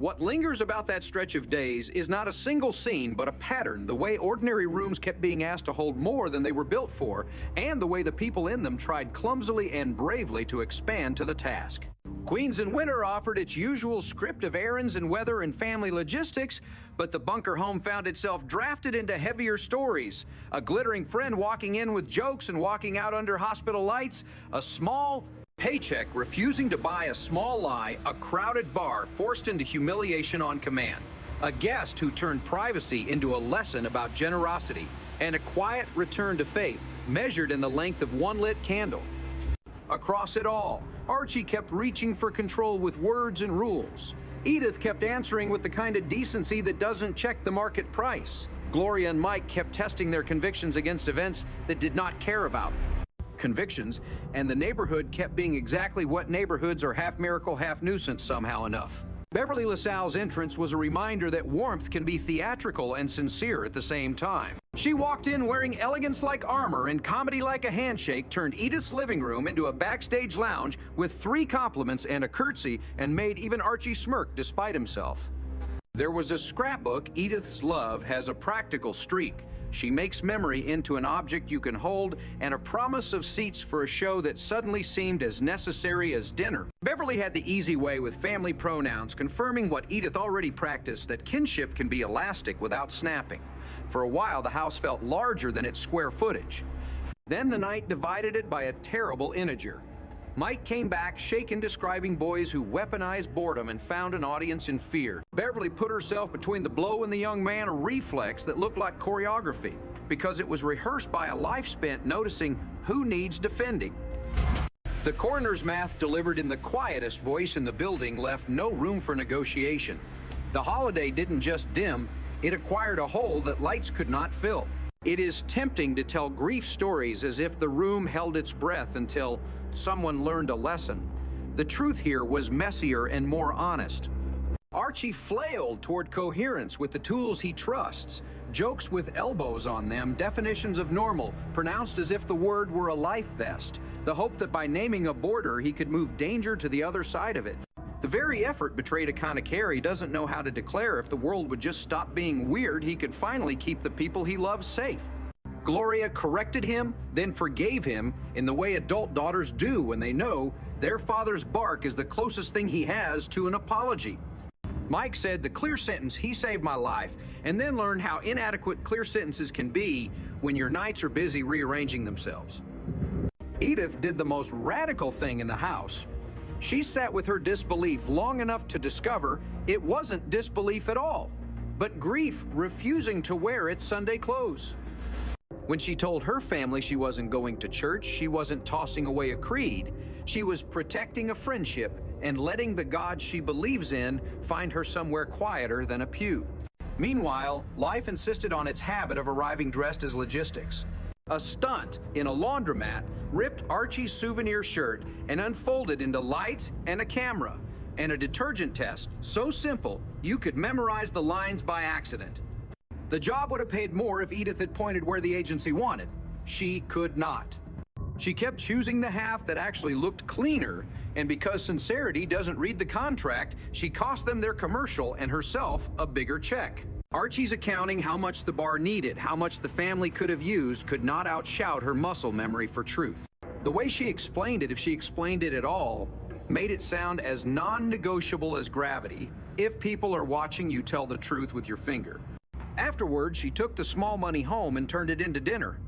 What lingers about that stretch of days is not a single scene, but a pattern, the way ordinary rooms kept being asked to hold more than they were built for, and the way the people in them tried clumsily and bravely to expand to the task. Queens in Winter offered its usual script of errands and weather and family logistics, but the bunker home found itself drafted into heavier stories. A glittering friend walking in with jokes and walking out under hospital lights, a small paycheck refusing to buy a small lie, a crowded bar forced into humiliation on command, a guest who turned privacy into a lesson about generosity, and a quiet return to faith measured in the length of one lit candle. Across it all, Archie kept reaching for control with words and rules. Edith kept answering with the kind of decency that doesn't check the market price. Gloria and Mike kept testing their convictions against events that did not care about convictions, and the neighborhood kept being exactly what neighborhoods are, half miracle, half nuisance somehow enough. Beverly LaSalle's entrance was a reminder that warmth can be theatrical and sincere at the same time. She walked in wearing elegance like armor and comedy like a handshake, turned Edith's living room into a backstage lounge with 3 compliments and a curtsy, and made even Archie smirk despite himself. There was a scrapbook. Edith's love has a practical streak. She makes memory into an object you can hold, and a promise of seats for a show that suddenly seemed as necessary as dinner. Beverly had the easy way with family pronouns, confirming what Edith already practiced, that kinship can be elastic without snapping. For a while, the house felt larger than its square footage. Then the night divided it by a terrible integer. Mike came back, shaken, describing boys who weaponized boredom and found an audience in fear. Beverly put herself between the blow and the young man, a reflex that looked like choreography, because it was rehearsed by a life spent noticing who needs defending. The coroner's math delivered in the quietest voice in the building left no room for negotiation. The holiday didn't just dim, it acquired a hole that lights could not fill. It is tempting to tell grief stories as if the room held its breath until someone learned a lesson. The truth here was messier and more honest. Archie flailed toward coherence with the tools he trusts, jokes with elbows on them, definitions of normal, pronounced as if the word were a life vest, the hope that by naming a border he could move danger to the other side of it. The very effort betrayed a kind of care he doesn't know how to declare. If the world would just stop being weird, he could finally keep the people he loves safe. Gloria corrected him, then forgave him in the way adult daughters do when they know their father's bark is the closest thing he has to an apology. Mike said the clear sentence, "He saved my life," and then learned how inadequate clear sentences can be when your nights are busy rearranging themselves. Edith did the most radical thing in the house. She sat with her disbelief long enough to discover it wasn't disbelief at all, but grief refusing to wear its Sunday clothes. When she told her family she wasn't going to church, she wasn't tossing away a creed. She was protecting a friendship and letting the God she believes in find her somewhere quieter than a pew. Meanwhile, life insisted on its habit of arriving dressed as logistics. A stunt in a laundromat ripped Archie's souvenir shirt and unfolded into lights and a camera, and a detergent test so simple you could memorize the lines by accident. The job would have paid more if Edith had pointed where the agency wanted. She could not. She kept choosing the half that actually looked cleaner, and because sincerity doesn't read the contract, she cost them their commercial and herself a bigger check. Archie's accounting how much the bar needed, how much the family could have used, could not outshout her muscle memory for truth. The way she explained it, if she explained it at all, made it sound as non-negotiable as gravity. If people are watching, you tell the truth with your finger. Afterwards, she took the small money home and turned it into dinner.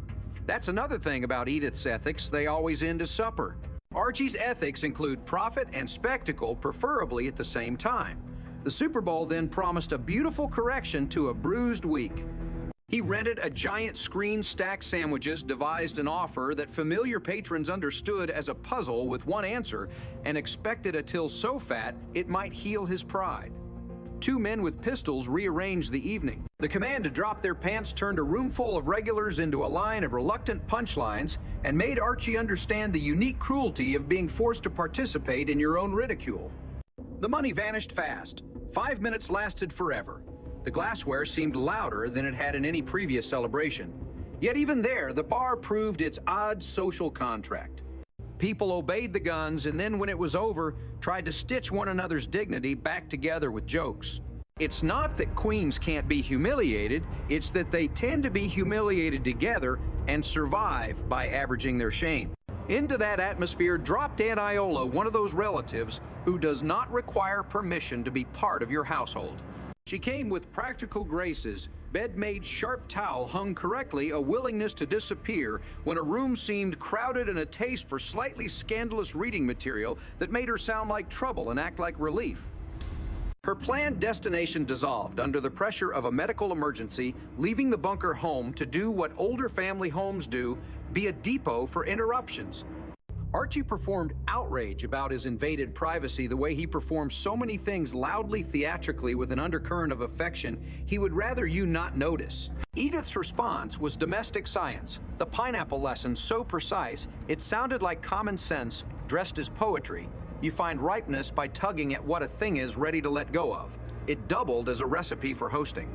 That's another thing about Edith's ethics, they always end as supper. Archie's ethics include profit and spectacle, preferably at the same time. The Super Bowl then promised a beautiful correction to a bruised week. He rented a giant screen, stacked sandwiches, devised an offer that familiar patrons understood as a puzzle with one answer, and expected a till so fat it might heal his pride. 2 men with pistols rearranged the evening. The command to drop their pants turned a room full of regulars into a line of reluctant punchlines and made Archie understand the unique cruelty of being forced to participate in your own ridicule. The money vanished fast. 5 minutes lasted forever. The glassware seemed louder than it had in any previous celebration. Yet even there, the bar proved its odd social contract. people obeyed the guns, and then when it was over, tried to stitch one another's dignity back together with jokes. It's not that queens can't be humiliated, it's that they tend to be humiliated together and survive by averaging their shame. Into that atmosphere dropped Aunt Iola, one of those relatives who does not require permission to be part of your household. She came with practical graces, bed-made sharp towel hung correctly, a willingness to disappear when a room seemed crowded, and a taste for slightly scandalous reading material that made her sound like trouble and act like relief. Her planned destination dissolved under the pressure of a medical emergency, leaving the bunker home to do what older family homes do, be a depot for interruptions. Archie performed outrage about his invaded privacy the way he performs so many things loudly, theatrically, with an undercurrent of affection he would rather you not notice. Edith's response was domestic science, the pineapple lesson so precise it sounded like common sense dressed as poetry. You find ripeness by tugging at what a thing is ready to let go of. It doubled as a recipe for hosting.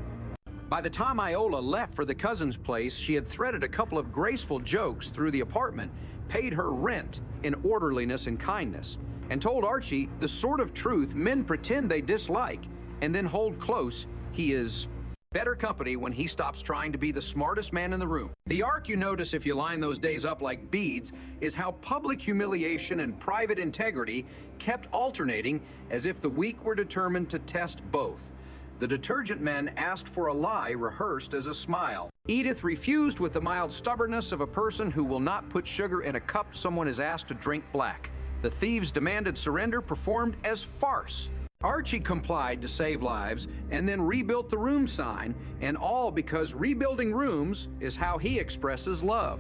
By the time Iola left for the cousin's place, she had threaded a couple of graceful jokes through the apartment, paid her rent in orderliness and kindness, and told Archie the sort of truth men pretend they dislike and then hold close. He is better company when he stops trying to be the smartest man in the room. The arc you notice if you line those days up like beads is how public humiliation and private integrity kept alternating, as if the week were determined to test both. The detergent men asked for a lie rehearsed as a smile. Edith refused with the mild stubbornness of a person who will not put sugar in a cup someone is asked to drink black. The thieves' demanded surrender performed as farce. Archie complied to save lives and then rebuilt the room sign, and all because rebuilding rooms is how he expresses love.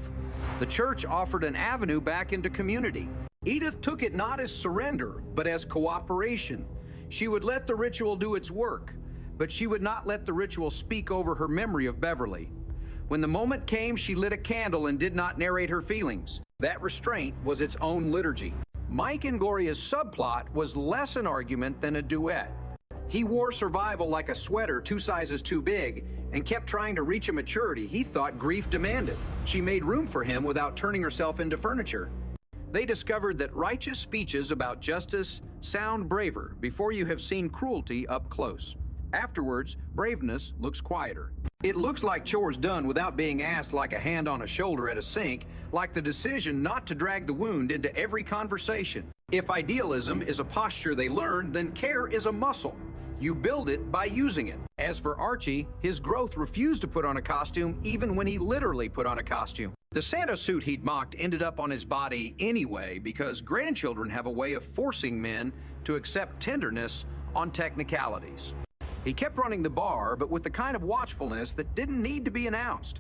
The church offered an avenue back into community. Edith took it not as surrender, but as cooperation. She would let the ritual do its work, but she would not let the ritual speak over her memory of Beverly. When the moment came, she lit a candle and did not narrate her feelings. That restraint was its own liturgy. Mike and Gloria's subplot was less an argument than a duet. He wore survival like a sweater 2 sizes too big and kept trying to reach a maturity he thought grief demanded. She made room for him without turning herself into furniture. They discovered that righteous speeches about justice sound braver before you have seen cruelty up close. Afterwards, braveness looks quieter. It looks like chores done without being asked, like a hand on a shoulder at a sink, like the decision not to drag the wound into every conversation. If idealism is a posture they learn, then care is a muscle. You build it by using it. As for Archie, his growth refused to put on a costume even when he literally put on a costume. The Santa suit he'd mocked ended up on his body anyway, because grandchildren have a way of forcing men to accept tenderness on technicalities. He kept running the bar, but with the kind of watchfulness that didn't need to be announced.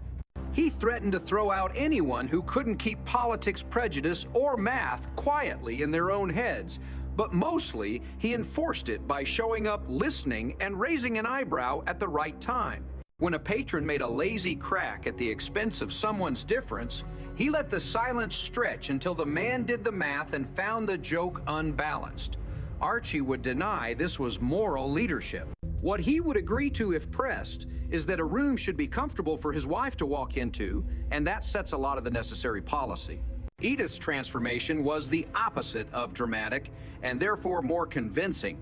He threatened to throw out anyone who couldn't keep politics, prejudice, or math quietly in their own heads, but mostly he enforced it by showing up, listening, and raising an eyebrow at the right time. When a patron made a lazy crack at the expense of someone's difference, he let the silence stretch until the man did the math and found the joke unbalanced. Archie would deny this was moral leadership. What he would agree to if pressed is that a room should be comfortable for his wife to walk into, and that sets a lot of the necessary policy. Edith's transformation was the opposite of dramatic, and therefore more convincing.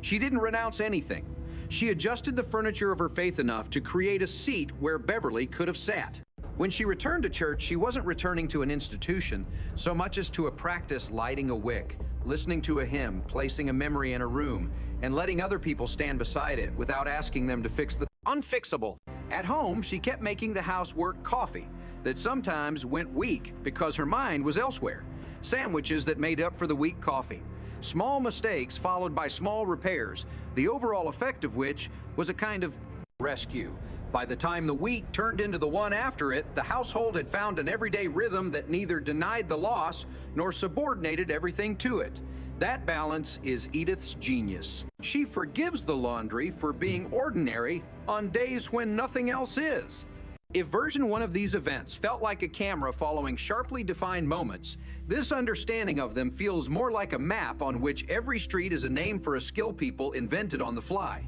She didn't renounce anything. She adjusted the furniture of her faith enough to create a seat where Beverly could have sat. When she returned to church, she wasn't returning to an institution so much as to a practice lighting a wick, listening to a hymn, placing a memory in a room, and letting other people stand beside it without asking them to fix the unfixable. At home, she kept making the housework coffee that sometimes went weak because her mind was elsewhere, sandwiches that made up for the weak coffee, small mistakes followed by small repairs, the overall effect of which was a kind of rescue. By the time the week turned into the one after it, the household had found an everyday rhythm that neither denied the loss nor subordinated everything to it. That balance is Edith's genius. She forgives the laundry for being ordinary on days when nothing else is. If version 1 of these events felt like a camera following sharply defined moments, this understanding of them feels more like a map on which every street is a name for a skill people invented on the fly.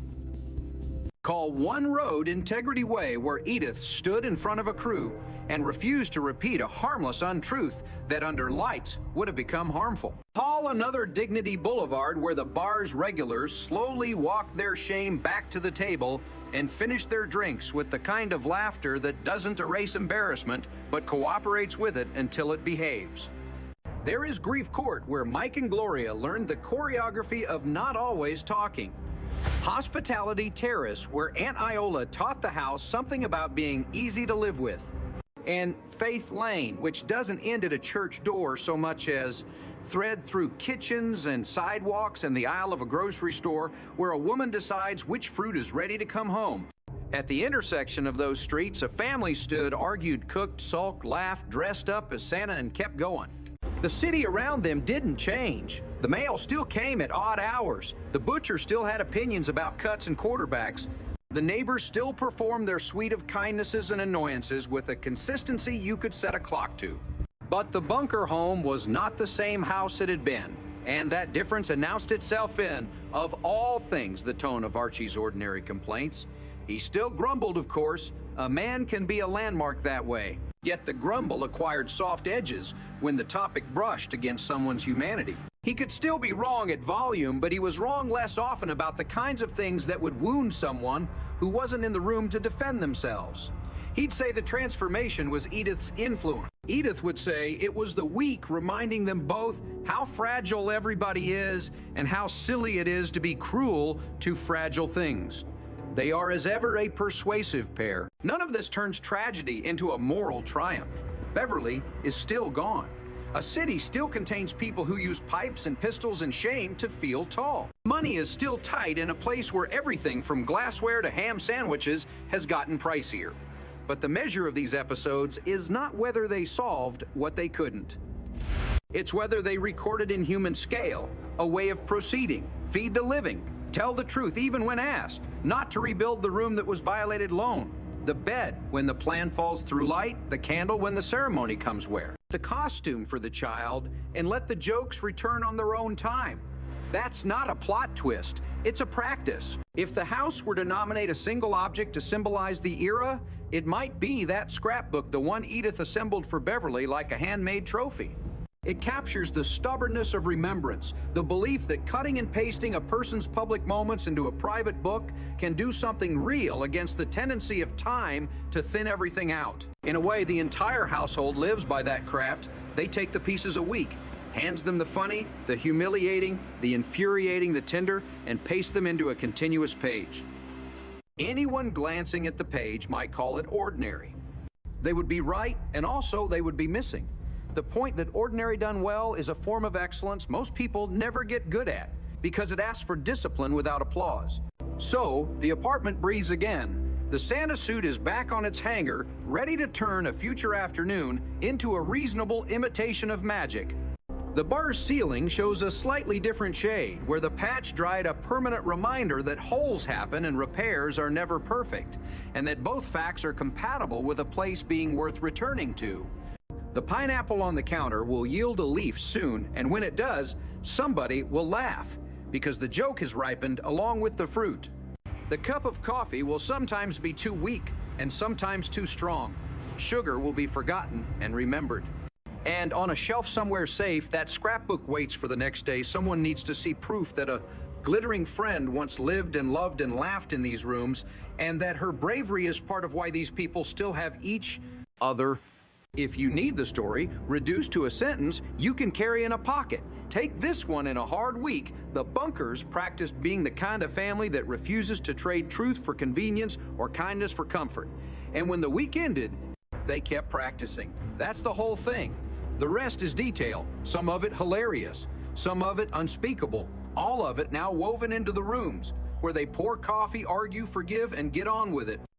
Call One Road Integrity Way, where Edith stood in front of a crew and refused to repeat a harmless untruth that under lights would have become harmful. Call another Dignity Boulevard, where the bar's regulars slowly walked their shame back to the table and finished their drinks with the kind of laughter that doesn't erase embarrassment but cooperates with it until it behaves. There is Grief Court, where Mike and Gloria learned the choreography of not always talking. Hospitality Terrace, where Aunt Iola taught the house something about being easy to live with. And Faith Lane, which doesn't end at a church door so much as thread through kitchens and sidewalks and the aisle of a grocery store, where a woman decides which fruit is ready to come home. At the intersection of those streets, a family stood, argued, cooked, sulked, laughed, dressed up as Santa, and kept going. The city around them didn't change. The mail still came at odd hours. The butcher still had opinions about cuts and quarterbacks. The neighbors still performed their suite of kindnesses and annoyances with a consistency you could set a clock to. But the bunker home was not the same house it had been, and that difference announced itself in, of all things, the tone of Archie's ordinary complaints. He still grumbled, of course. A man can be a landmark that way. Yet the grumble acquired soft edges when the topic brushed against someone's humanity. He could still be wrong at volume, but he was wrong less often about the kinds of things that would wound someone who wasn't in the room to defend themselves. He'd say the transformation was Edith's influence. Edith would say it was the weak reminding them both how fragile everybody is and how silly it is to be cruel to fragile things. They are as ever a persuasive pair. None of this turns tragedy into a moral triumph. Beverly is still gone. A city still contains people who use pipes and pistols and shame to feel tall. Money is still tight in a place where everything from glassware to ham sandwiches has gotten pricier. But the measure of these episodes is not whether they solved what they couldn't. It's whether they recorded in human scale, a way of proceeding, feed the living, tell the truth even when asked, not to rebuild the room that was violated loan, the bed when the plan falls through light, the candle when the ceremony comes where, the costume for the child, and let the jokes return on their own time. That's not a plot twist, it's a practice. If the house were to nominate a single object to symbolize the era, it might be that scrapbook, the one Edith assembled for Beverly like a handmade trophy. It captures the stubbornness of remembrance, the belief that cutting and pasting a person's public moments into a private book can do something real against the tendency of time to thin everything out. In a way, the entire household lives by that craft. They take the pieces a week, hands them the funny, the humiliating, the infuriating, the tender, and paste them into a continuous page. Anyone glancing at the page might call it ordinary. They would be right, and also they would be missing the point that ordinary done well is a form of excellence most people never get good at because it asks for discipline without applause. So, the apartment breathes again. The Santa suit is back on its hanger, ready to turn a future afternoon into a reasonable imitation of magic. The bar's ceiling shows a slightly different shade, where the patch dried a permanent reminder that holes happen and repairs are never perfect, and that both facts are compatible with a place being worth returning to. The pineapple on the counter will yield a leaf soon, and when it does, somebody will laugh, because the joke has ripened along with the fruit. The cup of coffee will sometimes be too weak and sometimes too strong. Sugar will be forgotten and remembered. And on a shelf somewhere safe, that scrapbook waits for the next day. Someone needs to see proof that a glittering friend once lived and loved and laughed in these rooms, and that her bravery is part of why these people still have each other. If you need the story reduced to a sentence, you can carry in a pocket. Take this one in a hard week. The Bunkers practiced being the kind of family that refuses to trade truth for convenience or kindness for comfort. And when the week ended, they kept practicing. That's the whole thing. The rest is detail, some of it hilarious, some of it unspeakable, all of it now woven into the rooms, where they pour coffee, argue, forgive, and get on with it.